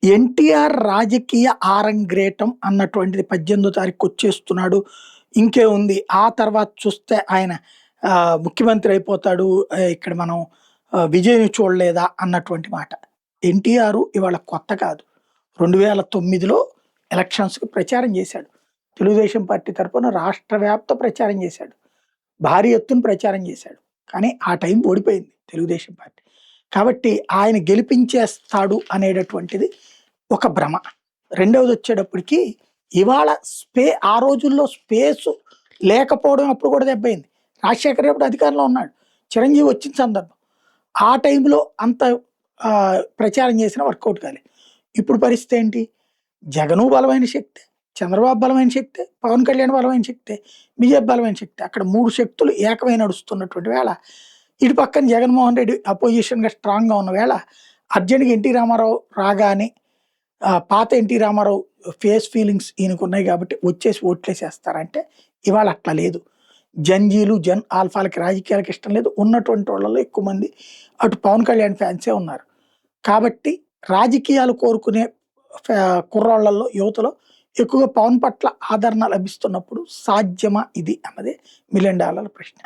ఎన్టీఆర్ రాజకీయ ఆరంగ్రేటం అన్నటువంటిది 18వ తారీఖు వచ్చేస్తున్నాడు. ఇంకేముంది ఆ తర్వాత చూస్తే ఆయన ముఖ్యమంత్రి అయిపోతాడు. ఇక్కడ మనం విజయం చూడలేదా అన్నటువంటి మాట. ఎన్టీఆర్ ఇవాళ కొత్త కాదు. 2009లో ఎలక్షన్స్‌కి ప్రచారం చేశాడు. తెలుగుదేశం పార్టీ తరపున రాష్ట్ర వ్యాప్త ప్రచారం చేశాడు. భారీ ఎత్తున ప్రచారం చేశాడు. కానీ ఆ టైం ఓడిపోయింది తెలుగుదేశం పార్టీ. కాబట్టి ఆయన గెలిపించేస్తాడు అనేటటువంటిది ఒక భ్రమ. రెండవదొచ్చేటప్పటికి ఇవాళ ఆ రోజుల్లో స్పేసు లేకపోవడం అప్పుడు కూడా దెబ్బయింది. రాజశేఖర్ అప్పుడు అధికారంలో ఉన్నాడు. చిరంజీవి వచ్చిన సందర్భం. ఆ టైంలో అంత ప్రచారం చేసినా వర్కౌట్ కాలేదు. ఇప్పుడు పరిస్థితి ఏంటి? జగను బలమైన శక్తే, చంద్రబాబు బలమైన శక్తే, పవన్ కళ్యాణ్ బలమైన శక్తే, బీజేపీ బలమైన శక్తే. అక్కడ 3 శక్తులు ఏకమై నడుస్తున్నటువంటి వేళ ఇటు పక్కన జగన్మోహన్ రెడ్డి అపోజిషన్‌గా స్ట్రాంగ్‌గా ఉన్న వేళ అర్జెంట్‌గా ఎన్టీ రామారావు రాగానే పాత ఎన్టీ రామారావు ఫేస్ ఫీలింగ్స్ ఈయనకున్నాయి కాబట్టి వచ్చేసి ఓట్లేసేస్తారంటే ఇవాళ అట్లా లేదు. జంజీలు, జన్ ఆల్ఫాలకి రాజకీయాలకు ఇష్టం లేదు. ఉన్నటువంటి వాళ్ళలో ఎక్కువ మంది అటు పవన్ కళ్యాణ్ ఫ్యాన్సే ఉన్నారు. కాబట్టి రాజకీయాలు కోరుకునే కుర్రోళ్ళలో, యువతలో ఎక్కువగా పవన్ పట్ల ఆదరణ లభిస్తున్నప్పుడు సాధ్యమా ఇది అన్నదే $1,000,000 ప్రశ్న.